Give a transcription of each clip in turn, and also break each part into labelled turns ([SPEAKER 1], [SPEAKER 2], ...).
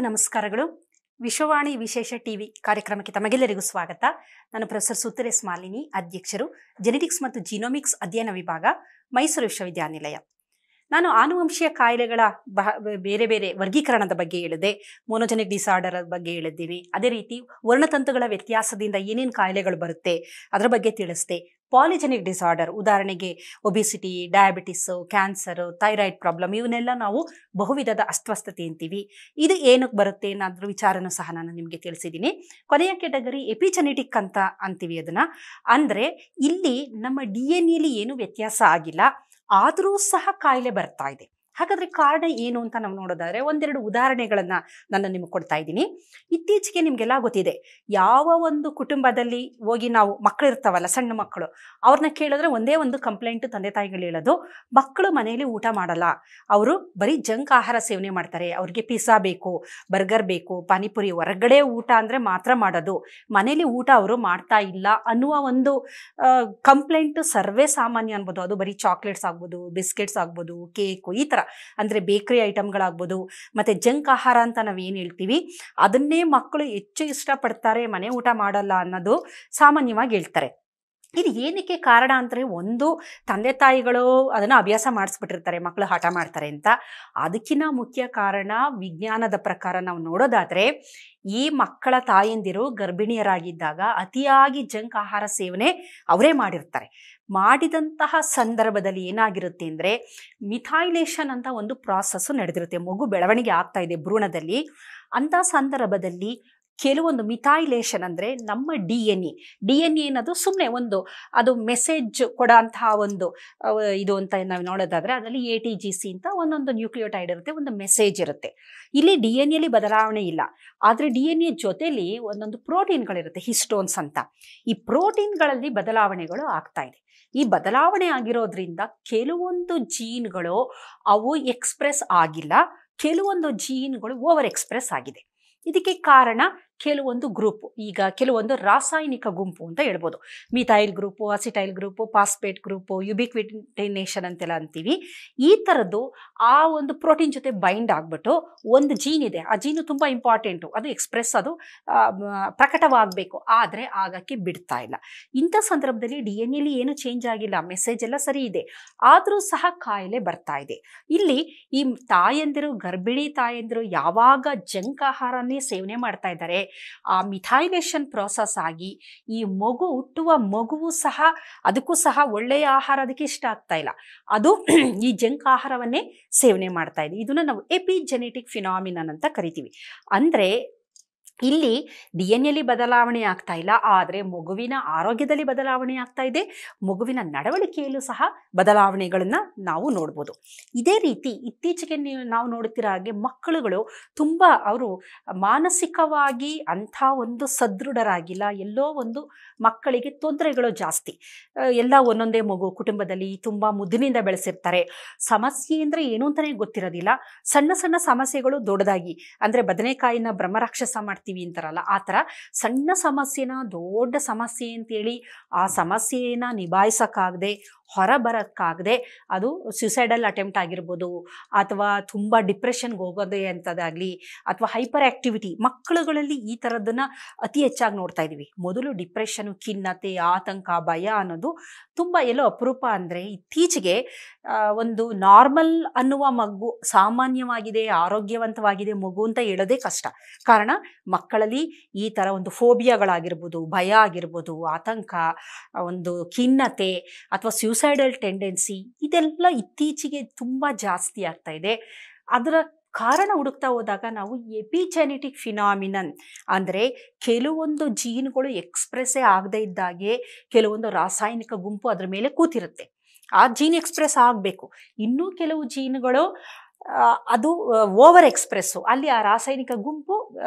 [SPEAKER 1] ನಮಸ್ಕಾರಗಳು. ವಿಶ್ವವಾಣಿ ವಿಶೇಷ ಟಿವಿ ಕಾರ್ಯಕ್ರಮಕ್ಕೆ ತಮಗೆಲ್ಲರಿಗೂ ಸ್ವಾಗತ. ನಾನು ಪ್ರೊಫೆಸರ್ ಸುತ್ತರೇಸ್ ಮಾಲಿನಿ, ಅಧ್ಯಕ್ಷರು, ಜೆನೆಟಿಕ್ಸ್ ಮತ್ತು ಜಿನೋಮಿಕ್ಸ್ ಅಧ್ಯಯನ ವಿಭಾಗ, ಮೈಸೂರು ವಿಶ್ವವಿದ್ಯಾನಿಲಯ. ನಾನು ಆನುವಂಶೀಯ ಕಾಯಿಲೆಗಳ ಬೇರೆ ಬೇರೆ ವರ್ಗೀಕರಣದ ಬಗ್ಗೆ ಹೇಳಿದೆ, ಮೋನೋಜೆನಿಕ್ ಡಿಸಾರ್ಡರ್ ಬಗ್ಗೆ ಹೇಳಿದ್ದೀನಿ. ಅದೇ ರೀತಿ ವರ್ಣತಂತುಗಳ ವ್ಯತ್ಯಾಸದಿಂದ ಏನೇನು ಕಾಯಿಲೆಗಳು ಬರುತ್ತೆ ಅದರ ಬಗ್ಗೆ ತಿಳಿಸ್ದೆ. ಪಾಲಿಜೆನಿಕ್ ಡಿಸಾರ್ಡರ್, ಉದಾಹರಣೆಗೆ obesity, diabetes, cancer, thyroid problem, ಇವನ್ನೆಲ್ಲ ನಾವು ಬಹುವಿಧದ ಅಸ್ವಸ್ಥತೆ ಅಂತೀವಿ. ಇದು ಏನಕ್ಕೆ ಬರುತ್ತೆ ಅನ್ನೋದ್ರ ವಿಚಾರನೂ ಸಹ ನಾನು ನಿಮಗೆ ತಿಳಿಸಿದ್ದೀನಿ. ಕೊನೆಯ ಕೆಟಗರಿ ಎಪಿಜೆನೆಟಿಕ್ ಅಂತ ಅಂತೀವಿ ಅದನ್ನು. ಅಂದರೆ ಇಲ್ಲಿ ನಮ್ಮ DNA ಏನು ವ್ಯತ್ಯಾಸ ಆಗಿಲ್ಲ, ಆದರೂ ಸಹ ಕಾಯಿಲೆ ಬರ್ತಾ ಇದೆ. ಹಾಗಾದರೆ ಕಾರಣ ಏನು ಅಂತ ನಾವು ನೋಡೋದಾದರೆ ಒಂದೆರಡು ಉದಾಹರಣೆಗಳನ್ನು ನಾನು ನಿಮಗೆ ಕೊಡ್ತಾ ಇದ್ದೀನಿ. ಇತ್ತೀಚೆಗೆ ನಿಮಗೆಲ್ಲ ಗೊತ್ತಿದೆ, ಯಾವ ಒಂದು ಕುಟುಂಬದಲ್ಲಿ ಹೋಗಿ ನಾವು ಮಕ್ಕಳು ಇರ್ತಾವಲ್ಲ, ಸಣ್ಣ ಮಕ್ಕಳು, ಅವ್ರನ್ನ ಕೇಳಿದ್ರೆ ಒಂದೇ ಒಂದು ಕಂಪ್ಲೇಂಟ್ ತಂದೆ ತಾಯಿಗಳು ಹೇಳೋದು, ಮಕ್ಕಳು ಮನೆಯಲ್ಲಿ ಊಟ ಮಾಡಲ್ಲ, ಅವರು ಬರೀ ಜಂಕ್ ಆಹಾರ ಸೇವನೆ ಮಾಡ್ತಾರೆ, ಅವ್ರಿಗೆ ಪಿಜ್ಜಾ ಬೇಕು, ಬರ್ಗರ್ ಬೇಕು, ಪಾನಿಪುರಿ, ಹೊರಗಡೆ ಊಟ ಅಂದರೆ ಮಾತ್ರ ಮಾಡೋದು, ಮನೇಲಿ ಊಟ ಅವರು ಮಾಡ್ತಾ ಇಲ್ಲ ಅನ್ನುವ ಒಂದು ಕಂಪ್ಲೇಂಟ್ ಸರ್ವೇ ಸಾಮಾನ್ಯ ಅನ್ಬೋದು. ಅದು ಬರೀ ಚಾಕ್ಲೇಟ್ಸ್ ಆಗ್ಬೋದು, ಬಿಸ್ಕೆಟ್ಸ್ ಆಗ್ಬೋದು, ಕೇಕು, ಈ ಥರ ಅಂದರೆ ಬೇಕರಿ ಐಟಮ್ಗಳಾಗ್ಬೋದು. ಮತ್ತು ಜಂಕ್ ಆಹಾರ ಅಂತ ನಾವು ಏನು ಹೇಳ್ತೀವಿ ಅದನ್ನೇ ಮಕ್ಕಳು ಹೆಚ್ಚು ಇಷ್ಟಪಡ್ತಾರೆ, ಮನೆ ಊಟ ಮಾಡಲ್ಲ ಅನ್ನೋದು ಸಾಮಾನ್ಯವಾಗಿ ಹೇಳ್ತಾರೆ. ಇದು ಏನಕ್ಕೆ ಕಾರಣ ಅಂದರೆ, ಒಂದು, ತಂದೆ ತಾಯಿಗಳು ಅದನ್ನು ಅಭ್ಯಾಸ ಮಾಡಿಸ್ಬಿಟ್ಟಿರ್ತಾರೆ, ಮಕ್ಕಳು ಹಠ ಮಾಡ್ತಾರೆ ಅಂತ. ಅದಕ್ಕಿಂತ ಮುಖ್ಯ ಕಾರಣ ವಿಜ್ಞಾನದ ಪ್ರಕಾರ ನಾವು ನೋಡೋದಾದರೆ, ಈ ಮಕ್ಕಳ ತಾಯಂದಿರು ಗರ್ಭಿಣಿಯರಾಗಿದ್ದಾಗ ಅತಿಯಾಗಿ ಜಂಕ್ ಆಹಾರ ಸೇವನೆ ಅವರೇ ಮಾಡಿರ್ತಾರೆ. ಮಾಡಿದಂತಹ ಸಂದರ್ಭದಲ್ಲಿ ಏನಾಗಿರುತ್ತೆ ಅಂದರೆ, ಮಿಥೈಲೇಷನ್ ಅಂತ ಒಂದು ಪ್ರಾಸೆಸ್ಸು ನಡೆದಿರುತ್ತೆ. ಮಗು ಬೆಳವಣಿಗೆ ಆಗ್ತಾ ಇದೆ ಭ್ರೂಣದಲ್ಲಿ. ಅಂಥ ಸಂದರ್ಭದಲ್ಲಿ ಕೆಲವೊಂದು ಮಿಥೈಲೇಷನ್ ಅಂದರೆ ನಮ್ಮ ಡಿ ಎನ್ ಎ ಅನ್ನೋದು ಸುಮ್ಮನೆ ಒಂದು ಅದು ಮೆಸೇಜ್ ಕೊಡೋ ಅಂತಹ ಒಂದು ಇದು ಅಂತ ನಾವು ನೋಡೋದಾದರೆ, ಅದರಲ್ಲಿ ATGC ಅಂತ ಒಂದೊಂದು ನ್ಯೂಕ್ಲಿಯೋಟೈಡ್ ಇರುತ್ತೆ, ಒಂದು ಮೆಸೇಜ್ ಇರುತ್ತೆ. ಇಲ್ಲಿ DNA ಬದಲಾವಣೆ ಇಲ್ಲ, ಆದರೆ DNA ಜೊತೆಲಿ ಒಂದೊಂದು ಪ್ರೋಟೀನ್ಗಳಿರುತ್ತೆ, ಹಿಸ್ಟೋನ್ಸ್ ಅಂತ. ಈ ಪ್ರೋಟೀನ್ಗಳಲ್ಲಿ ಬದಲಾವಣೆಗಳು ಆಗ್ತಾ ಇದೆ. ಈ ಬದಲಾವಣೆ ಆಗಿರೋದ್ರಿಂದ ಕೆಲವೊಂದು ಜೀನ್ಗಳು ಅವು ಎಕ್ಸ್ಪ್ರೆಸ್ ಆಗಿಲ್ಲ, ಕೆಲವೊಂದು ಜೀನ್ಗಳು ಓವರ್ ಎಕ್ಸ್ಪ್ರೆಸ್ ಆಗಿದೆ. ಇದಕ್ಕೆ ಕಾರಣ ಕೆಲವೊಂದು ಗ್ರೂಪು, ಈಗ ಕೆಲವೊಂದು ರಾಸಾಯನಿಕ ಗುಂಪು ಅಂತ ಹೇಳ್ಬೋದು. Methyl group, acetyl group, phosphate group, ubiquitination ಅಂತೆಲ್ಲ ಅಂತೀವಿ. ಈ ಥರದ್ದು ಆ ಒಂದು ಪ್ರೋಟೀನ್ ಜೊತೆ ಬೈಂಡ್ ಆಗಿಬಿಟ್ಟು ಒಂದು ಜೀನ್ ಇದೆ, ಆ ಜೀನು ತುಂಬ ಇಂಪಾರ್ಟೆಂಟು, ಅದು ಎಕ್ಸ್ಪ್ರೆಸ್, ಅದು ಪ್ರಕಟವಾಗಬೇಕು, ಆದರೆ ಆಗೋಕ್ಕೆ ಬಿಡ್ತಾ ಇಲ್ಲ. ಇಂಥ ಸಂದರ್ಭದಲ್ಲಿ DNA ಏನು ಚೇಂಜ್ ಆಗಿಲ್ಲ, ಮೆಸೇಜ್ ಎಲ್ಲ ಸರಿ ಇದೆ, ಆದರೂ ಸಹ ಕಾಯಿಲೆ ಬರ್ತಾ ಇದೆ. ಇಲ್ಲಿ ಈ ತಾಯಂದಿರು, ಗರ್ಭಿಣಿ ತಾಯಂದಿರು ಯಾವಾಗ ಜಂಕ್ ಆಹಾರನೇ ಸೇವನೆ ಮಾಡ್ತಾ ಇದ್ದಾರೆ, ಆ ಮಿಥೈಲೇಷನ್ ಪ್ರಾಸೆಸ್ ಆಗಿ ಈ ಮಗು ಹುಟ್ಟುವ ಮಗುವು ಸಹ ಅದಕ್ಕೂ ಸಹ ಒಳ್ಳೆಯ ಆಹಾರ ಅದಕ್ಕೆ ಇಷ್ಟ ಆಗ್ತಾ ಇಲ್ಲ, ಅದು ಈ ಜಂಕ್ ಆಹಾರವನ್ನೇ ಸೇವನೆ ಮಾಡ್ತಾ ಇದೆ. ಇದನ್ನು ನಾವು ಎಪಿಜೆನೆಟಿಕ್ ಫಿನಾಮಿನನ್ ಅಂತ ಕರಿತೀವಿ. ಅಂದರೆ ಇಲ್ಲಿ DNA ಬದಲಾವಣೆ ಆಗ್ತಾ ಇಲ್ಲ, ಆದರೆ ಮಗುವಿನ ಆರೋಗ್ಯದಲ್ಲಿ ಬದಲಾವಣೆ ಆಗ್ತಾ ಇದೆ, ಮಗುವಿನ ನಡವಳಿಕೆಯಲ್ಲೂ ಸಹ ಬದಲಾವಣೆಗಳನ್ನು ನಾವು ನೋಡ್ಬೋದು. ಇದೇ ರೀತಿ ಇತ್ತೀಚೆಗೆ ನಾವು ನೋಡ್ತಿರೋ ಹಾಗೆ ಮಕ್ಕಳುಗಳು ತುಂಬ ಅವರು ಮಾನಸಿಕವಾಗಿ ಅಂಥ ಒಂದು ಸದೃಢರಾಗಿಲ್ಲ, ಎಲ್ಲೋ ಒಂದು ಮಕ್ಕಳಿಗೆ ತೊಂದರೆಗಳು ಜಾಸ್ತಿ. ಎಲ್ಲ ಒಂದೊಂದೇ ಮಗು ಕುಟುಂಬದಲ್ಲಿ ತುಂಬ ಮುದ್ದಿನಿಂದ ಬೆಳೆಸಿರ್ತಾರೆ. ಸಮಸ್ಯೆ ಅಂದರೆ ಏನು ಅಂತಲೇ ಗೊತ್ತಿರೋದಿಲ್ಲ, ಸಣ್ಣ ಸಣ್ಣ ಸಮಸ್ಯೆಗಳು ದೊಡ್ಡದಾಗಿ, ಅಂದರೆ ಬದನೆಕಾಯಿನ ಬ್ರಹ್ಮರಾಕ್ಷಸ ಮಾಡ್ತೀವಿ ಅಂತಾರಲ್ಲ, ಆ ಥರ ಸಣ್ಣ ಸಮಸ್ಯೆನ ದೊಡ್ಡ ಸಮಸ್ಯೆ ಅಂತೇಳಿ ಆ ಸಮಸ್ಯೆಯನ್ನು ನಿಭಾಯಿಸೋಕ್ಕಾಗದೆ, ಹೊರಬರೋಕ್ಕಾಗದೆ, ಅದು ಸ್ಯೂಸೈಡಲ್ ಅಟೆಂಪ್ಟ್ ಆಗಿರ್ಬೋದು, ಅಥವಾ ತುಂಬ ಡಿಪ್ರೆಷನ್ಗೆ ಹೋಗೋದೇ ಅಂಥದ್ದಾಗಲಿ, ಅಥವಾ ಹೈಪರ್ ಆ್ಯಕ್ಟಿವಿಟಿ ಮಕ್ಕಳುಗಳಲ್ಲಿ ಈ ಥರದ್ದನ್ನು ಅತಿ ಹೆಚ್ಚಾಗಿ ನೋಡ್ತಾ ಇದ್ದೀವಿ. ಮೊದಲು ಡಿಪ್ರೆಷನು, ಖಿನ್ನತೆ, ಆತಂಕ, ಭಯ ಅನ್ನೋದು ತುಂಬ ಎಲ್ಲೋ ಅಪರೂಪ. ಅಂದರೆ ಇತ್ತೀಚೆಗೆ ಒಂದು ನಾರ್ಮಲ್ ಅನ್ನುವ ಮಗು, ಸಾಮಾನ್ಯವಾಗಿದೆ, ಆರೋಗ್ಯವಂತವಾಗಿದೆ ಮಗು ಅಂತ ಹೇಳೋದೇ ಕಷ್ಟ. ಕಾರಣ ಮಕ್ಕಳಲ್ಲಿ ಈ ಥರ ಒಂದು ಫೋಬಿಯಾಗಳಾಗಿರ್ಬೋದು, ಭಯ ಆಗಿರ್ಬೋದು, ಆತಂಕ, ಒಂದು ಖಿನ್ನತೆ ಅಥವಾ ಸ್ಯೂಸೈಡಲ್ ಟೆಂಡೆನ್ಸಿ, ಇದೆಲ್ಲ ಇತ್ತೀಚೆಗೆ ತುಂಬ ಜಾಸ್ತಿ ಆಗ್ತಾ ಇದೆ. ಅದರ ಕಾರಣ ಹುಡುಕ್ತಾ ಹೋದಾಗ ನಾವು ಎಪಿಜೆನೆಟಿಕ್ ಫಿನಾಮಿನನ್ ಅಂದರೆ ಕೆಲವೊಂದು ಜೀನ್ಗಳು ಎಕ್ಸ್ಪ್ರೆಸ್ಸೇ ಆಗದೇ ಇದ್ದಾಗೆ ಕೆಲವೊಂದು ರಾಸಾಯನಿಕ ಗುಂಪು ಅದರ ಮೇಲೆ ಕೂತಿರುತ್ತೆ, ಆ ಜೀನ್ ಎಕ್ಸ್ಪ್ರೆಸ್ ಆಗಬೇಕು. ಇನ್ನೂ ಕೆಲವು ಜೀನ್ಗಳು ಅದು ಓವರ್ ಎಕ್ಸ್ಪ್ರೆಸ್ಸು, ಅಲ್ಲಿ ಆ ರಾಸಾಯನಿಕ ಗುಂಪು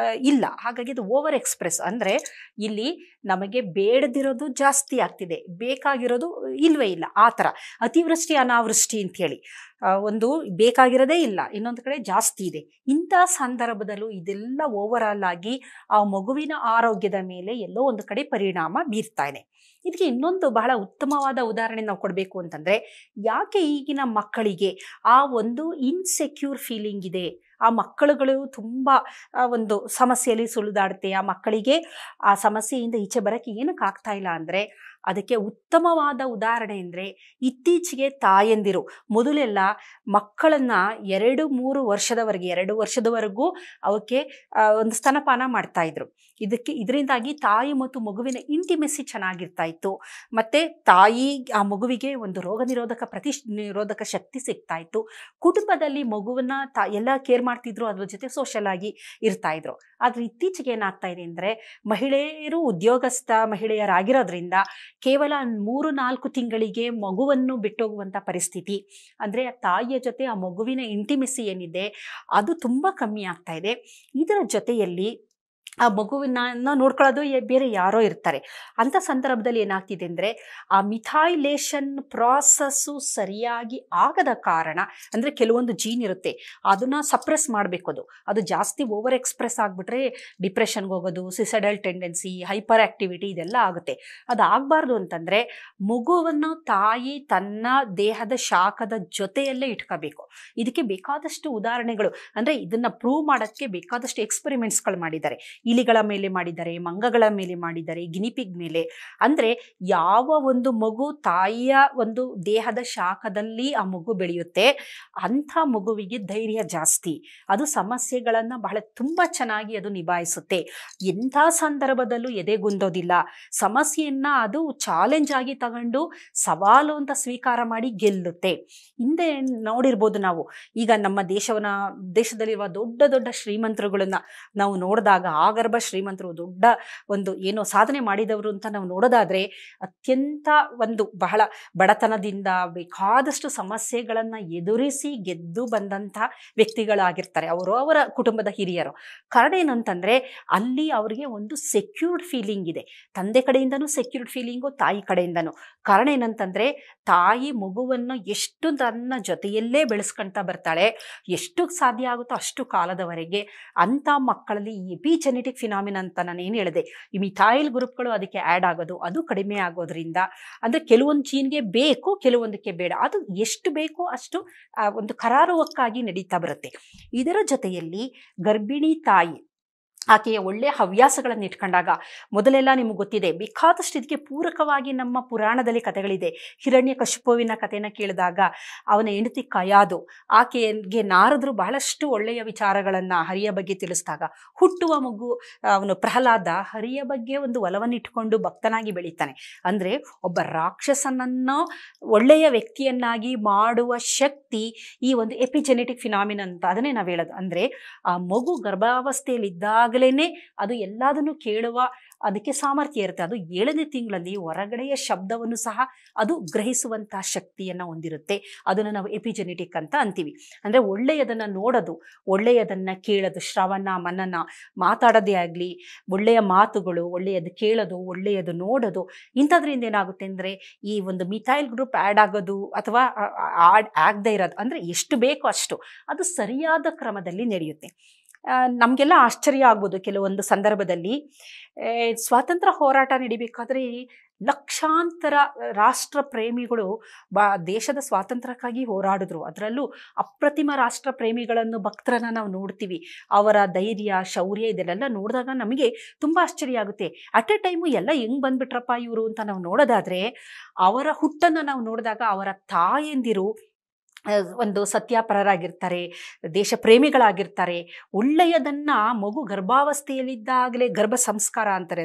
[SPEAKER 1] ಇಲ್ಲ, ಹಾಗಾಗಿ ಅದು ಓವರ್ ಎಕ್ಸ್ಪ್ರೆಸ್. ಅಂದರೆ ಇಲ್ಲಿ ನಮಗೆ ಬೇಡದಿರೋದು ಜಾಸ್ತಿ ಆಗ್ತಿದೆ, ಬೇಕಾಗಿರೋದು ಇಲ್ಲವೇ ಇಲ್ಲ. ಆ ಥರ ಅತಿವೃಷ್ಟಿ ಅನಾವೃಷ್ಟಿ ಅಂಥೇಳಿ ಒಂದು ಬೇಕಾಗಿರೋದೇ ಇಲ್ಲ, ಇನ್ನೊಂದು ಕಡೆ ಜಾಸ್ತಿ ಇದೆ. ಇಂಥ ಸಂದರ್ಭದಲ್ಲೂ ಇದೆಲ್ಲ ಓವರಾಲ್ ಆಗಿ ಆ ಮಗುವಿನ ಆರೋಗ್ಯದ ಮೇಲೆ ಎಲ್ಲೋ ಒಂದು ಕಡೆ ಪರಿಣಾಮ ಬೀರ್ತಾ ಇದೆ. ಇದಕ್ಕೆ ಇನ್ನೊಂದು ಬಹಳ ಉತ್ತಮವಾದ ಉದಾಹರಣೆ ನಾವು ಕೊಡಬೇಕು ಅಂತಂದರೆ, ಯಾಕೆ ಈಗಿನ ಮಕ್ಕಳಿಗೆ ಆ ಒಂದು ಇನ್ಸೆಕ್ಯೂರ್ ಫೀಲಿಂಗ್ ಇದೆ ಆ ಮಕ್ಕಳುಗಳು ತುಂಬ ಒಂದು ಸಮಸ್ಯೆಯಲ್ಲಿ ಸುಳಿದಾಡುತ್ತೆ. ಆ ಮಕ್ಕಳಿಗೆ ಆ ಸಮಸ್ಯೆಯಿಂದ ಈಚೆ ಬರೋಕ್ಕೆ ಏನಕ್ಕೆ ಆಗ್ತಾ ಇಲ್ಲ ಅಂದರೆ, ಅದಕ್ಕೆ ಉತ್ತಮವಾದ ಉದಾಹರಣೆ ಅಂದರೆ ಇತ್ತೀಚೆಗೆ ತಾಯಂದಿರು ಮೊದಲೆಲ್ಲ ಮಕ್ಕಳನ್ನ 2-3 ವರ್ಷದವರೆಗೆ 2 ವರ್ಷದವರೆಗೂ ಅವಕ್ಕೆ ಒಂದು ಸ್ತನಪಾನ ಮಾಡ್ತಾ ಇದ್ರು. ಇದರಿಂದಾಗಿ ತಾಯಿ ಮತ್ತು ಮಗುವಿನ ಇಂಟಿಮೆಸಿ ಚೆನ್ನಾಗಿರ್ತಾ ಇತ್ತು. ಮತ್ತು ಆ ಮಗುವಿಗೆ ಒಂದು ರೋಗ ನಿರೋಧಕ ಶಕ್ತಿ ಸಿಗ್ತಾ ಇತ್ತು. ಕುಟುಂಬದಲ್ಲಿ ಮಗುವನ್ನ ಎಲ್ಲ ಕೇರ್ ಮಾಡ್ತಿದ್ರು, ಅದ್ರ ಜೊತೆ ಸೋಷಲ್ ಆಗಿ ಇರ್ತಾ ಇದ್ರು. ಆದರೆ ಇತ್ತೀಚೆಗೆ ಏನಾಗ್ತಾ ಇದೆ ಅಂದರೆ, ಮಹಿಳೆಯರು ಉದ್ಯೋಗಸ್ಥ ಮಹಿಳೆಯರಾಗಿರೋದ್ರಿಂದ ಕೇವಲ 3-4 ತಿಂಗಳಿಗೆ ಮಗುವನ್ನು ಬಿಟ್ಟೋಗುವಂಥ ಪರಿಸ್ಥಿತಿ, ಅಂದರೆ ಆ ತಾಯಿಯ ಜೊತೆ ಆ ಮಗುವಿನ ಇಂಟಿಮೆಸಿ ಏನಿದೆ ಅದು ತುಂಬ ಕಮ್ಮಿ ಆಗ್ತಾ ಇದೆ. ಇದರ ಜೊತೆಯಲ್ಲಿ ಆ ಮಗುವಿನ ನೋಡ್ಕೊಳ್ಳೋದು ಬೇರೆ ಯಾರೋ ಇರ್ತಾರೆ. ಅಂಥ ಸಂದರ್ಭದಲ್ಲಿ ಏನಾಗ್ತಿದೆ ಅಂದರೆ, ಆ ಮಿಥೈಲೇಷನ್ ಪ್ರಾಸೆಸ್ಸು ಸರಿಯಾಗಿ ಆಗದ ಕಾರಣ, ಅಂದರೆ ಕೆಲವೊಂದು ಜೀನ್ ಇರುತ್ತೆ ಅದನ್ನು ಸಪ್ರೆಸ್ ಮಾಡಬೇಕು. ಅದು ಜಾಸ್ತಿ ಓವರ್ ಎಕ್ಸ್ಪ್ರೆಸ್ ಆಗಿಬಿಟ್ರೆ ಡಿಪ್ರೆಷನ್ಗೆ ಹೋಗೋದು, ಸುಸೈಡಲ್ ಟೆಂಡೆನ್ಸಿ, ಹೈಪರ್ ಆ್ಯಕ್ಟಿವಿಟಿ ಇದೆಲ್ಲ ಆಗುತ್ತೆ. ಅದು ಆಗಬಾರ್ದು ಅಂತಂದರೆ ಮಗುವನ್ನು ತಾಯಿ ತನ್ನ ದೇಹದ ಶಾಖದ ಜೊತೆಯಲ್ಲೇ ಇಟ್ಕೋಬೇಕು. ಇದಕ್ಕೆ ಬೇಕಾದಷ್ಟು ಉದಾಹರಣೆಗಳು, ಅಂದರೆ ಇದನ್ನು ಪ್ರೂವ್ ಮಾಡೋಕ್ಕೆ ಬೇಕಾದಷ್ಟು ಎಕ್ಸ್ಪೆರಿಮೆಂಟ್ಸ್ಗಳು ಮಾಡಿದ್ದಾರೆ. ಇಲಿಗಳ ಮೇಲೆ ಮಾಡಿದ್ದಾರೆ, ಮಂಗಗಳ ಮೇಲೆ ಮಾಡಿದ್ದಾರೆ, ಗಿನಿಪಿಗ್ ಮೇಲೆ. ಅಂದರೆ ಯಾವ ಒಂದು ಮಗು ತಾಯಿಯ ಒಂದು ದೇಹದ ಶಾಖದಲ್ಲಿ ಆ ಮಗು ಬೆಳೆಯುತ್ತೆ, ಅಂಥ ಮಗುವಿಗೆ ಧೈರ್ಯ ಜಾಸ್ತಿ, ಅದು ಸಮಸ್ಯೆಗಳನ್ನು ಬಹಳ ತುಂಬ ಚೆನ್ನಾಗಿ ಅದು ನಿಭಾಯಿಸುತ್ತೆ. ಎಂಥ ಸಂದರ್ಭದಲ್ಲೂ ಎದೆಗುಂದೋದಿಲ್ಲ. ಸಮಸ್ಯೆಯನ್ನು ಅದು ಚಾಲೆಂಜ್ ಆಗಿ ತಗೊಂಡು ಸವಾಲು ಅಂತ ಸ್ವೀಕಾರ ಮಾಡಿ ಗೆಲ್ಲುತ್ತೆ. ಹಿಂದೆ ನೋಡಿರ್ಬೋದು ನಾವು, ಈಗ ನಮ್ಮ ದೇಶದಲ್ಲಿರುವ ದೊಡ್ಡ ದೊಡ್ಡ ಶ್ರೀಮಂತರುಗಳನ್ನ ನಾವು ನೋಡಿದಾಗ, ಆಗರ್ಭ ಶ್ರೀಮಂತರು ದೊಡ್ಡ ಒಂದು ಏನೋ ಸಾಧನೆ ಮಾಡಿದವರು ಅಂತ ನಾವು ನೋಡೋದಾದರೆ, ಅತ್ಯಂತ ಒಂದು ಬಹಳ ಬಡತನದಿಂದ ಬೇಕಾದಷ್ಟು ಸಮಸ್ಯೆಗಳನ್ನು ಎದುರಿಸಿ ಗೆದ್ದು ಬಂದಂಥ ವ್ಯಕ್ತಿಗಳಾಗಿರ್ತಾರೆ ಅವರ ಕುಟುಂಬದ ಹಿರಿಯರು. ಕಾರಣ ಏನಂತಂದರೆ, ಅಲ್ಲಿ ಅವರಿಗೆ ಒಂದು ಸೆಕ್ಯೂರ್ಡ್ ಫೀಲಿಂಗ್ ಇದೆ. ತಂದೆ ಕಡೆಯಿಂದನೂ ಸೆಕ್ಯೂರ್ಡ್ ಫೀಲಿಂಗು, ತಾಯಿ ಕಡೆಯಿಂದನೂ. ಕಾರಣ ಏನಂತಂದರೆ, ತಾಯಿ ಮಗುವನ್ನು ಎಷ್ಟು ತನ್ನ ಜೊತೆಯಲ್ಲೇ ಬೆಳೆಸ್ಕೊಳ್ತಾ ಬರ್ತಾಳೆ, ಎಷ್ಟು ಸಾಧ್ಯ ಆಗುತ್ತೋ ಅಷ್ಟು ಕಾಲದವರೆಗೆ. ಅಂಥ ಮಕ್ಕಳಲ್ಲಿ ಈ ಎಪಿಜೆನೆಟಿಕ್ ಫಿನಾಮಿನಾ ಅಂತ ನಾನು ಏನು ಹೇಳಿದೆ, ಈ ಮಿಥೈಲ್ ಗ್ರೂಪ್ಗಳು ಅದಕ್ಕೆ ಆ್ಯಡ್ ಆಗೋದು, ಅದು ಕಡಿಮೆ ಆಗೋದ್ರಿಂದ, ಅಂದರೆ ಕೆಲವೊಂದು ಜೀನ್ಗೆ ಬೇಕು, ಕೆಲವೊಂದಕ್ಕೆ ಬೇಡ. ಅದು ಎಷ್ಟು ಬೇಕೋ ಅಷ್ಟು ಒಂದು ಕರಾರುವಕ್ಕಾಗಿ ನಡೀತಾ ಬರುತ್ತೆ. ಇದರ ಜೊತೆಯಲ್ಲಿ ಗರ್ಭಿಣಿ ತಾಯಿ ಆಕೆಯ ಒಳ್ಳೆಯ ಹವ್ಯಾಸಗಳನ್ನು ಇಟ್ಕೊಂಡಾಗ, ಮೊದಲೆಲ್ಲ ನಿಮಗೆ ಗೊತ್ತಿದೆ, ಬೇಕಾದಷ್ಟು ಇದಕ್ಕೆ ಪೂರಕವಾಗಿ ನಮ್ಮ ಪುರಾಣದಲ್ಲಿ ಕಥೆಗಳಿದೆ. ಹಿರಣ್ಯಕಶಿಪುವಿನ ಕಥೆನ ಕೇಳಿದಾಗ ಅವನ ಹೆಂಡತಿ ಕಯಾದು, ಆಕೆಗೆ ನಾರದರು ಬಹಳಷ್ಟು ಒಳ್ಳೆಯ ವಿಚಾರಗಳನ್ನು ಹರಿಯ ಬಗ್ಗೆ ತಿಳಿಸಿದಾಗ, ಹುಟ್ಟುವ ಮಗು ಅವನು ಪ್ರಹ್ಲಾದ ಹರಿಯ ಬಗ್ಗೆ ಒಂದು ಒಲವನ್ನು ಇಟ್ಕೊಂಡು ಭಕ್ತನಾಗಿ ಬೆಳೀತಾನೆ. ಅಂದರೆ ಒಬ್ಬ ರಾಕ್ಷಸನನ್ನು ಒಳ್ಳೆಯ ವ್ಯಕ್ತಿಯನ್ನಾಗಿ ಮಾಡುವ ಶಕ್ತಿ ಈ ಒಂದು ಎಪಿಜೆನೆಟಿಕ್ ಫಿನಾಮಿನಾ ಅಂತ, ಅದನ್ನೇ ನಾವು ಹೇಳೋದು. ಅಂದರೆ ಆ ಮಗು ಗರ್ಭಾವಸ್ಥೆಯಲ್ಲಿದ್ದಾಗ ಅದು ಎಲ್ಲದನ್ನು ಕೇಳುವ ಅದಕ್ಕೆ ಸಾಮರ್ಥ್ಯ ಇರುತ್ತೆ. ಅದು 7ನೇ ತಿಂಗಳಲ್ಲಿ ಹೊರಗಡೆಯ ಶಬ್ದವನ್ನು ಸಹ ಅದು ಗ್ರಹಿಸುವಂತಹ ಶಕ್ತಿಯನ್ನು ಹೊಂದಿರುತ್ತೆ. ಅದನ್ನು ನಾವು ಎಪಿಜೆನೆಟಿಕ್ ಅಂತ ಅಂತೀವಿ. ಅಂದರೆ ಒಳ್ಳೆಯದನ್ನು ನೋಡೋದು, ಒಳ್ಳೆಯದನ್ನು ಕೇಳೋದು, ಶ್ರವಣ ಮನನ, ಮಾತಾಡೋದೇ ಆಗಲಿ, ಒಳ್ಳೆಯ ಮಾತುಗಳು, ಒಳ್ಳೆಯದು ಕೇಳೋದು, ಒಳ್ಳೆಯದು ನೋಡೋದು, ಇಂಥದ್ರಿಂದ ಏನಾಗುತ್ತೆ ಅಂದರೆ ಈ ಒಂದು ಮಿಥೈಲ್ ಗ್ರೂಪ್ ಆ್ಯಡ್ ಆಗೋದು ಅಥವಾ ಆಗದೇ ಇರೋದು, ಅಂದರೆ ಎಷ್ಟು ಬೇಕೋ ಅಷ್ಟು ಅದು ಸರಿಯಾದ ಕ್ರಮದಲ್ಲಿ ನಡೆಯುತ್ತೆ. ನಮಗೆಲ್ಲ ಆಶ್ಚರ್ಯ ಆಗ್ಬೋದು ಕೆಲವೊಂದು ಸಂದರ್ಭದಲ್ಲಿ. ಸ್ವಾತಂತ್ರ್ಯ ಹೋರಾಟ ನಡಿಬೇಕಾದ್ರೆ ಲಕ್ಷಾಂತರ ರಾಷ್ಟ್ರ ಪ್ರೇಮಿಗಳು ದೇಶದ ಸ್ವಾತಂತ್ರ್ಯಕ್ಕಾಗಿ ಹೋರಾಡಿದ್ರು. ಅದರಲ್ಲೂ ಅಪ್ರತಿಮ ರಾಷ್ಟ್ರ ಪ್ರೇಮಿಗಳನ್ನು, ಭಕ್ತರನ್ನು ನಾವು ನೋಡ್ತೀವಿ. ಅವರ ಧೈರ್ಯ, ಶೌರ್ಯ ಇದೆಲ್ಲ ನೋಡಿದಾಗ ನಮಗೆ ತುಂಬ ಆಶ್ಚರ್ಯ ಆಗುತ್ತೆ. ಅಟ್ ಎ ಟೈಮು ಎಲ್ಲ ಹೆಂಗೆ ಬಂದ್ಬಿಟ್ರಪ್ಪ ಇವರು ಅಂತ ನಾವು ನೋಡೋದಾದರೆ, ಅವರ ಹುಟ್ಟನ್ನು ನಾವು ನೋಡಿದಾಗ ಅವರ ತಾಯಂದಿರು ಒಂದು ಸತ್ಯಾಪರರಾಗಿರ್ತಾರೆ, ದೇಶ ಪ್ರೇಮಿಗಳಾಗಿರ್ತಾರೆ. ಒಳ್ಳೆಯದನ್ನು ಮಗು ಗರ್ಭಾವಸ್ಥೆಯಲ್ಲಿದ್ದಾಗಲೇ ಗರ್ಭ ಸಂಸ್ಕಾರ ಅಂತಾರೆ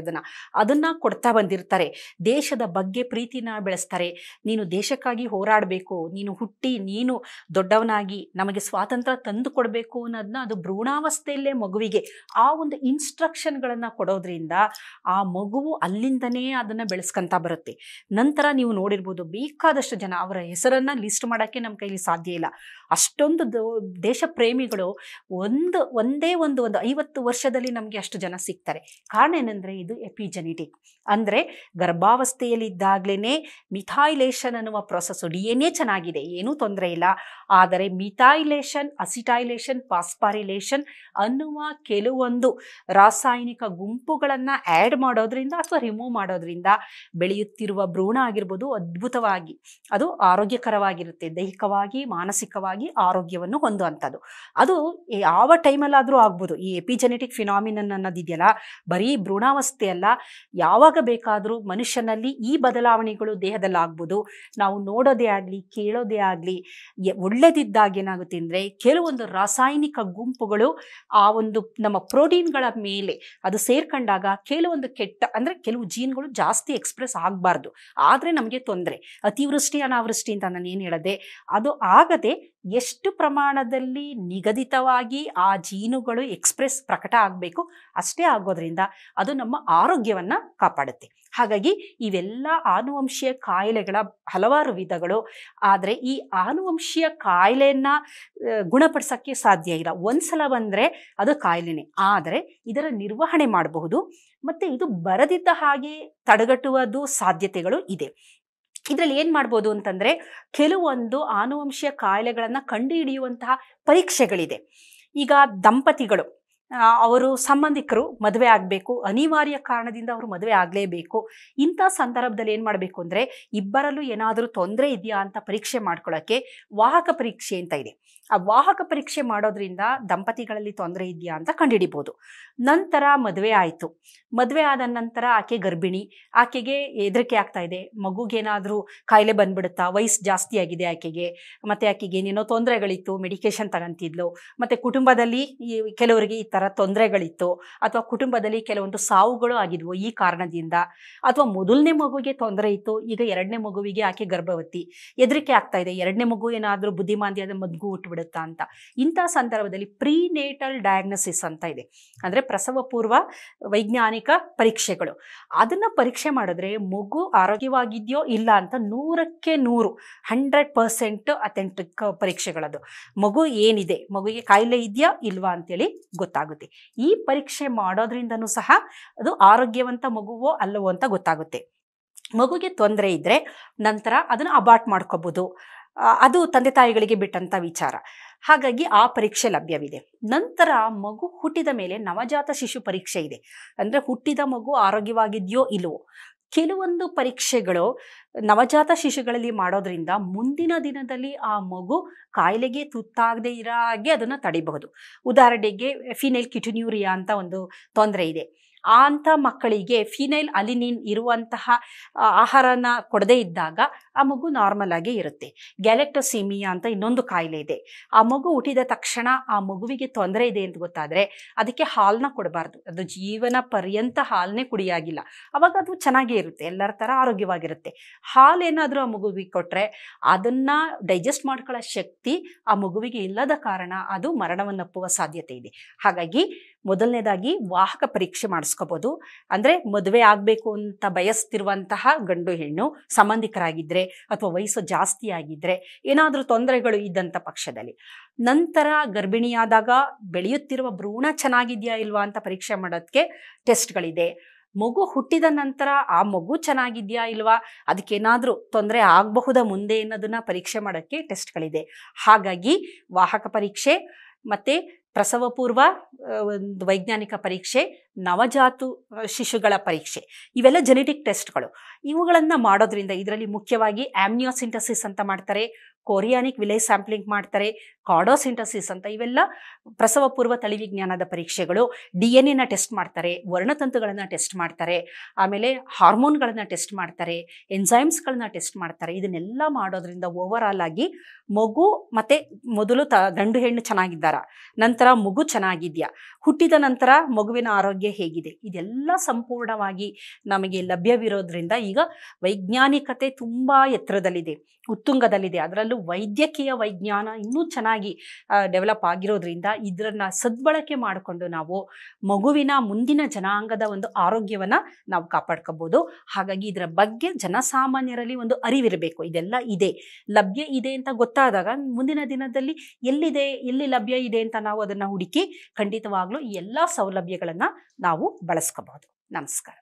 [SPEAKER 1] ಅದನ್ನು ಕೊಡ್ತಾ ಬಂದಿರ್ತಾರೆ. ದೇಶದ ಬಗ್ಗೆ ಪ್ರೀತಿನ ಬೆಳೆಸ್ತಾರೆ. ನೀನು ದೇಶಕ್ಕಾಗಿ ಹೋರಾಡಬೇಕು, ನೀನು ಹುಟ್ಟಿ ನೀನು ದೊಡ್ಡವನಾಗಿ ನಮಗೆ ಸ್ವಾತಂತ್ರ್ಯ ತಂದು ಕೊಡಬೇಕು ಅನ್ನೋದನ್ನ ಅದು ಭ್ರೂಣಾವಸ್ಥೆಯಲ್ಲೇ ಮಗುವಿಗೆ ಆ ಒಂದು ಇನ್ಸ್ಟ್ರಕ್ಷನ್ಗಳನ್ನು ಕೊಡೋದ್ರಿಂದ ಆ ಮಗುವು ಅಲ್ಲಿಂದನೇ ಅದನ್ನು ಬೆಳೆಸ್ಕೊತಾ ಬರುತ್ತೆ. ನಂತರ ನೀವು ನೋಡಿರ್ಬೋದು, ಬೇಕಾದಷ್ಟು ಜನ, ಅವರ ಹೆಸರನ್ನು ಲಿಸ್ಟ್ ಮಾಡೋಕ್ಕೆ ನಮ್ಮ ಕೈಲಿ ಸಾಧ್ಯ ಇಲ್ಲ. ಅಷ್ಟೊಂದು ದೇಶ ಪ್ರೇಮಿಗಳು ಒಂದೇ ಒಂದು 50 ವರ್ಷದಲ್ಲಿ ನಮಗೆ ಅಷ್ಟು ಜನ ಸಿಗ್ತಾರೆ. ಕಾರಣ ಏನಂದರೆ ಇದು ಎಪಿಜೆನೆಟಿಕ್. ಅಂದರೆ ಗರ್ಭಾವಸ್ಥೆಯಲ್ಲಿದ್ದಾಗಲೇ ಮಿಥೈಲೇಷನ್ ಅನ್ನುವ ಪ್ರೊಸೆಸ್ಸು, DNA ಚೆನ್ನಾಗಿದೆ, ಏನೂ ತೊಂದರೆ ಇಲ್ಲ. ಆದರೆ ಮಿಥೈಲೇಷನ್, ಅಸಿಟೈಲೇಷನ್, ಫಾಸ್ಫಾರಿಲೇಷನ್ ಅನ್ನುವ ಕೆಲವೊಂದು ರಾಸಾಯನಿಕ ಗುಂಪುಗಳನ್ನು ಆ್ಯಡ್ ಮಾಡೋದ್ರಿಂದ ಅಥವಾ ರಿಮೂವ್ ಮಾಡೋದ್ರಿಂದ ಬೆಳೆಯುತ್ತಿರುವ ಭ್ರೂಣ ಆಗಿರ್ಬೋದು, ಅದ್ಭುತವಾಗಿ ಅದು ಆರೋಗ್ಯಕರವಾಗಿರುತ್ತೆ, ದೈಹಿಕವಾಗಿ ಮಾನಸಿಕವಾಗಿ ಆರೋಗ್ಯವನ್ನು ಹೊಂದುವಂಥದ್ದು. ಅದು ಯಾವ ಟೈಮಲ್ಲಾದರೂ ಆಗ್ಬೋದು. ಈ ಎಪಿಜೆನೆಟಿಕ್ ಫಿನಾಮಿನನ್ ಅನ್ನೋದಿದೆಯಲ್ಲ, ಬರೀ ಭ್ರೂಣಾವಸ್ಥೆ ಅಲ್ಲ, ಯಾವಾಗ ಬೇಕಾದರೂ ಮನುಷ್ಯನಲ್ಲಿ ಈ ಬದಲಾವಣೆಗಳು ದೇಹದಲ್ಲಿ ಆಗ್ಬೋದು. ನಾವು ನೋಡೋದೇ ಆಗಲಿ, ಕೇಳೋದೇ ಆಗಲಿ, ಒಳ್ಳೆದಿದ್ದಾಗ ಏನಾಗುತ್ತೆ ಅಂದರೆ, ಕೆಲವೊಂದು ರಾಸಾಯನಿಕ ಗುಂಪುಗಳು ಆ ಒಂದು ನಮ್ಮ ಪ್ರೋಟೀನ್ಗಳ ಮೇಲೆ ಅದು ಸೇರ್ಕೊಂಡಾಗ ಕೆಲವೊಂದು ಅಂದರೆ ಕೆಲವು ಜೀನ್ಗಳು ಜಾಸ್ತಿ ಎಕ್ಸ್ಪ್ರೆಸ್ ಆಗಬಾರ್ದು, ಆದರೆ ನಮಗೆ ತೊಂದರೆ. ಅತಿವೃಷ್ಟಿ ಅನಾವೃಷ್ಟಿ ಅಂತ ನಾನು ಏನು ಹೇಳಿದೆ, ಅದು ಆಗದೆ ಎಷ್ಟು ಪ್ರಮಾಣದಲ್ಲಿ ನಿಗದಿತವಾಗಿ ಆ ಜೀನುಗಳು ಪ್ರಕಟ ಆಗಬೇಕು ಅಷ್ಟೇ ಆಗೋದ್ರಿಂದ ಅದು ನಮ್ಮ ಆರೋಗ್ಯವನ್ನು ಕಾಪಾಡುತ್ತೆ. ಹಾಗಾಗಿ ಇವೆಲ್ಲ ಆನುವಂಶೀಯ ಕಾಯಿಲೆಗಳ ಹಲವಾರು ವಿಧಗಳು. ಆದರೆ ಈ ಆನುವಂಶೀಯ ಕಾಯಿಲೆಯನ್ನು ಗುಣಪಡಿಸೋಕ್ಕೆ ಸಾಧ್ಯ ಇಲ್ಲ. ಒಂದ್ಸಲ ಬಂದರೆ ಅದು ಕಾಯಿಲೆನೇ, ಆದರೆ ಇದರ ನಿರ್ವಹಣೆ ಮಾಡಬಹುದು ಮತ್ತು ಇದು ಬರದಿದ್ದ ಹಾಗೆ ತಡೆಗಟ್ಟುವುದು ಸಾಧ್ಯತೆಗಳು ಇದೆ. ಇದರಲ್ಲಿ ಏನು ಮಾಡ್ಬೋದು ಅಂತಂದರೆ, ಕೆಲವೊಂದು ಆನುವಂಶೀಯ ಕಾಯಿಲೆಗಳನ್ನು ಕಂಡುಹಿಡಿಯುವಂತಹ ಪರೀಕ್ಷೆಗಳಿದೆ. ಈಗ ದಂಪತಿಗಳು ಅವರು ಸಂಬಂಧಿಕರು ಮದುವೆ ಆಗಬೇಕು, ಅನಿವಾರ್ಯ ಕಾರಣದಿಂದ ಅವರು ಮದುವೆ ಆಗಲೇಬೇಕು. ಇಂಥ ಸಂದರ್ಭದಲ್ಲಿ ಏನು ಮಾಡಬೇಕು ಅಂದರೆ, ಇಬ್ಬರಲ್ಲೂ ಏನಾದರೂ ತೊಂದರೆ ಇದೆಯಾ ಅಂತ ಪರೀಕ್ಷೆ ಮಾಡ್ಕೊಳ್ಳೋಕ್ಕೆ ವಾಹಕ ಪರೀಕ್ಷೆ ಅಂತ ಇದೆ. ಆ ವಾಹಕ ಪರೀಕ್ಷೆ ಮಾಡೋದ್ರಿಂದ ದಂಪತಿಗಳಲ್ಲಿ ತೊಂದರೆ ಇದೆಯಾ ಅಂತ ಕಂಡುಹಿಡಿಬೋದು. ನಂತರ ಮದುವೆ ಆಯಿತು, ಮದುವೆ ಆದ ನಂತರ ಆಕೆ ಗರ್ಭಿಣಿ, ಆಕೆಗೆ ಹೆದರಿಕೆ ಆಗ್ತಾ ಇದೆ, ಮಗುಗೇನಾದರೂ ಕಾಯಿಲೆ ಬಂದ್ಬಿಡುತ್ತಾ, ವಯಸ್ಸು ಜಾಸ್ತಿ ಆಗಿದೆ ಆಕೆಗೆ, ಮತ್ತು ಆಕೆಗೆ ಏನೇನೋ ತೊಂದರೆಗಳಿತ್ತು, ಮೆಡಿಕೇಶನ್ ತಗೊಂತಿದ್ಲು, ಮತ್ತು ಕುಟುಂಬದಲ್ಲಿ ಕೆಲವರಿಗೆ ಈ ಥರ ತೊಂದರೆಗಳಿತ್ತು, ಅಥವಾ ಕುಟುಂಬದಲ್ಲಿ ಕೆಲವೊಂದು ಸಾವುಗಳು ಆಗಿದ್ವು ಈ ಕಾರಣದಿಂದ, ಅಥವಾ ಮೊದಲನೇ ಮಗುವಿಗೆ ತೊಂದರೆ ಇತ್ತು, ಈಗ ಎರಡನೇ ಮಗುವಿಗೆ ಆಕೆ ಗರ್ಭವತಿ, ಹೆದರಿಕೆ ಆಗ್ತಾ ಇದೆ, ಎರಡನೇ ಮಗು ಏನಾದರೂ ಬುದ್ಧಿಮಾಂದ್ಯದ ಮಗು ಹುಟ್ಟುಬಿಡುತ್ತಾ ಅಂತ. ಇಂಥ ಸಂದರ್ಭದಲ್ಲಿ ಪ್ರೀನೇಟಲ್ ಡಯಾಗ್ನೋಸಿಸ್ ಅಂತ ಇದೆ, ಅಂದರೆ ಪ್ರಸವ ಪೂರ್ವ ವೈಜ್ಞಾನಿಕ ಪರೀಕ್ಷೆಗಳು. ಅದನ್ನು ಪರೀಕ್ಷೆ ಮಾಡಿದ್ರೆ ಮಗು ಆರೋಗ್ಯವಾಗಿದೆಯೋ ಇಲ್ಲ ಅಂತ 100ಕ್ಕೆ 100% ಅಥೆಂಟಿಕ್ ಪರೀಕ್ಷೆಗಳದು. ಮಗು ಏನಿದೆ, ಮಗುವಿಗೆ ಕಾಯಿಲೆ ಇದೆಯಾ ಇಲ್ವಾ ಅಂತೇಳಿ ಗೊತ್ತಾಗುತ್ತೆ. ಈ ಪರೀಕ್ಷೆ ಮಾಡೋದ್ರಿಂದನೂ ಸಹ ಅದು ಆರೋಗ್ಯವಂತ ಮಗುವೋ ಅಲ್ಲವೋ ಅಂತ ಗೊತ್ತಾಗುತ್ತೆ. ಮಗುಗೆ ತೊಂದರೆ ಇದ್ದರೆ ನಂತರ ಅದನ್ನು ಅಬಾರ್ಟ್ ಮಾಡ್ಕೋಬೋದು, ಅದು ತಂದೆ ತಾಯಿಗಳಿಗೆ ಬಿಟ್ಟಂಥ ವಿಚಾರ. ಹಾಗಾಗಿ ಆ ಪರೀಕ್ಷೆ ಲಭ್ಯವಿದೆ. ನಂತರ ಮಗು ಹುಟ್ಟಿದ ಮೇಲೆ ನವಜಾತ ಶಿಶು ಪರೀಕ್ಷೆ ಇದೆ, ಅಂದರೆ ಹುಟ್ಟಿದ ಮಗು ಆರೋಗ್ಯವಾಗಿದೆಯೋ ಇಲ್ಲವೋ. ಕೆಲವೊಂದು ಪರೀಕ್ಷೆಗಳು ನವಜಾತ ಶಿಶುಗಳಲ್ಲಿ ಮಾಡೋದ್ರಿಂದ ಮುಂದಿನ ದಿನದಲ್ಲಿ ಆ ಮಗು ಕಾಯಿಲೆಗೆ ತುತ್ತಾಗದೇ ಇರೋ ಹಾಗೆ ಅದನ್ನು ತಡಿಬಹುದು. ಉದಾಹರಣೆಗೆ ಫಿನೈಲ್ ಕಿಟನ್ಯೂರಿಯಾ ಅಂತ ಒಂದು ತೊಂದರೆ ಇದೆ. ಅಂಥ ಮಕ್ಕಳಿಗೆ ಫಿನೈಲ್ ಅಲಿನಿನ್ ಇರುವಂತಹ ಆಹಾರನ ಕೊಡದೇ ಇದ್ದಾಗ ಆ ಮಗು ನಾರ್ಮಲ್ ಆಗೇ ಇರುತ್ತೆ. ಗ್ಯಾಲೆಕ್ಟೋಸೀಮಿಯಾ ಅಂತ ಇನ್ನೊಂದು ಕಾಯಿಲೆ ಇದೆ. ಆ ಮಗು ಹುಟ್ಟಿದ ತಕ್ಷಣ ಆ ಮಗುವಿಗೆ ತೊಂದರೆ ಇದೆ ಅಂತ ಗೊತ್ತಾದರೆ ಅದಕ್ಕೆ ಹಾಲನ್ನ ಕೊಡಬಾರ್ದು, ಅದು ಜೀವನ ಪರ್ಯಂತ ಹಾಲನ್ನೇ ಕುಡಿಯಾಗಿಲ್ಲ. ಅವಾಗ ಅದು ಚೆನ್ನಾಗೇ ಇರುತ್ತೆ, ಎಲ್ಲರ ಥರ ಆರೋಗ್ಯವಾಗಿರುತ್ತೆ. ಹಾಲೇನಾದರೂ ಆ ಮಗುವಿಗೆ ಕೊಟ್ಟರೆ ಅದನ್ನು ಡೈಜೆಸ್ಟ್ ಮಾಡ್ಕೊಳ್ಳೋ ಶಕ್ತಿ ಆ ಮಗುವಿಗೆ ಇಲ್ಲದ ಕಾರಣ ಅದು ಮರಣವನ್ನಪ್ಪುವ ಸಾಧ್ಯತೆ ಇದೆ. ಹಾಗಾಗಿ ಮೊದಲನೇದಾಗಿ ವಾಹಕ ಪರೀಕ್ಷೆ ಮಾಡಿಸ್ಕೋಬೋದು. ಅಂದರೆ ಮದುವೆ ಆಗಬೇಕು ಅಂತ ಬಯಸ್ತಿರುವಂತಹ ಗಂಡು ಹೆಣ್ಣು ಸಂಬಂಧಿಕರಾಗಿದ್ದರೆ ಅಥವಾ ವಯಸ್ಸು ಜಾಸ್ತಿ ಆಗಿದ್ದರೆ, ಏನಾದರೂ ತೊಂದರೆಗಳು ಇದ್ದಂಥ ಪಕ್ಷದಲ್ಲಿ. ನಂತರ ಗರ್ಭಿಣಿಯಾದಾಗ ಬೆಳೆಯುತ್ತಿರುವ ಭ್ರೂಣ ಚೆನ್ನಾಗಿದೆಯಾ ಇಲ್ವಾ ಅಂತ ಪರೀಕ್ಷೆ ಮಾಡೋದಕ್ಕೆ ಟೆಸ್ಟ್ಗಳಿದೆ. ಮಗು ಹುಟ್ಟಿದ ನಂತರ ಆ ಮಗು ಚೆನ್ನಾಗಿದೆಯಾ ಇಲ್ವಾ, ಅದಕ್ಕೇನಾದರೂ ತೊಂದರೆ ಆಗಬಹುದಾ ಮುಂದೆ ಅನ್ನೋದನ್ನು ಪರೀಕ್ಷೆ ಮಾಡೋಕ್ಕೆ ಟೆಸ್ಟ್ಗಳಿದೆ. ಹಾಗಾಗಿ ವಾಹಕ ಪರೀಕ್ಷೆ ಮತ್ತು ಪ್ರಸವ ಪೂರ್ವ ಒಂದು ವೈಜ್ಞಾನಿಕ ಪರೀಕ್ಷೆ, ನವಜಾತು ಶಿಶುಗಳ ಪರೀಕ್ಷೆ, ಇವೆಲ್ಲ ಜೆನೆಟಿಕ್ ಟೆಸ್ಟ್ಗಳು. ಇವುಗಳನ್ನು ಮಾಡೋದ್ರಿಂದ ಇದರಲ್ಲಿ ಮುಖ್ಯವಾಗಿ ಆಮ್ನಿಯೋಸಿಂಟಸಿಸ್ ಅಂತ ಮಾಡ್ತಾರೆ, ಕೊರಿಯಾನಿಕ್ ವಿಲೈ ಸ್ಯಾಂಪ್ಲಿಂಗ್ ಮಾಡ್ತಾರೆ, ಕಾರ್ಡೋಸಿಂಟಸಿಸ್ ಅಂತ, ಇವೆಲ್ಲ ಪ್ರಸವ ಪೂರ್ವ ತಳಿವಿಜ್ಞಾನದ ಪರೀಕ್ಷೆಗಳು. DNA ಟೆಸ್ಟ್ ಮಾಡ್ತಾರೆ, ವರ್ಣತಂತುಗಳನ್ನು ಟೆಸ್ಟ್ ಮಾಡ್ತಾರೆ, ಆಮೇಲೆ ಹಾರ್ಮೋನ್ಗಳನ್ನು ಟೆಸ್ಟ್ ಮಾಡ್ತಾರೆ, ಎಂಜೈಮ್ಸ್ಗಳನ್ನ ಟೆಸ್ಟ್ ಮಾಡ್ತಾರೆ. ಇದನ್ನೆಲ್ಲ ಮಾಡೋದ್ರಿಂದ ಓವರ್ ಆಲ್ ಆಗಿ ಮಗು ಮತ್ತು ಮೊದಲು ಗಂಡು ಹೆಣ್ಣು ಚೆನ್ನಾಗಿದ್ದಾರಾ, ನಂತರ ಮಗು ಚೆನ್ನಾಗಿದೆಯಾ, ಹುಟ್ಟಿದ ನಂತರ ಮಗುವಿನ ಆರೋಗ್ಯ ಹೇಗಿದೆ, ಇದೆಲ್ಲ ಸಂಪೂರ್ಣವಾಗಿ ನಮಗೆ ಲಭ್ಯವಿರೋದ್ರಿಂದ ಈಗ ವೈಜ್ಞಾನಿಕತೆ ತುಂಬ ಎತ್ತರದಲ್ಲಿದೆ, ಉತ್ತುಂಗದಲ್ಲಿದೆ. ಅದರಲ್ಲೂ ವೈದ್ಯಕೀಯ ವಿಜ್ಞಾನ ಇನ್ನೂ ಚೆನ್ನಾಗಿ ಡೆವಲಪ್ ಆಗಿರೋದ್ರಿಂದ ಇದನ್ನು ಸದ್ಬಳಕೆ ಮಾಡಿಕೊಂಡು ನಾವು ಮಗುವಿನ ಮುಂದಿನ ಜನಾಂಗದ ಒಂದು ಆರೋಗ್ಯವನ್ನು ನಾವು ಕಾಪಾಡ್ಕೋಬೋದು. ಹಾಗಾಗಿ ಇದರ ಬಗ್ಗೆ ಜನಸಾಮಾನ್ಯರಲ್ಲಿ ಒಂದು ಅರಿವಿರಬೇಕು. ಇದೆಲ್ಲ ಇದೆ, ಲಭ್ಯ ಇದೆ ಅಂತ ಗೊತ್ತಾದಾಗ ಮುಂದಿನ ದಿನದಲ್ಲಿ ಎಲ್ಲಿ ಲಭ್ಯ ಇದೆ ಅಂತ ನಾವು ಅದನ್ನು ಹುಡುಕಿ ಖಂಡಿತವಾಗ್ಲೂ ಈ ಎಲ್ಲ ಸೌಲಭ್ಯಗಳನ್ನು ನಾವು ಬಳಸ್ಕೋಬಹುದು. ನಮಸ್ಕಾರ.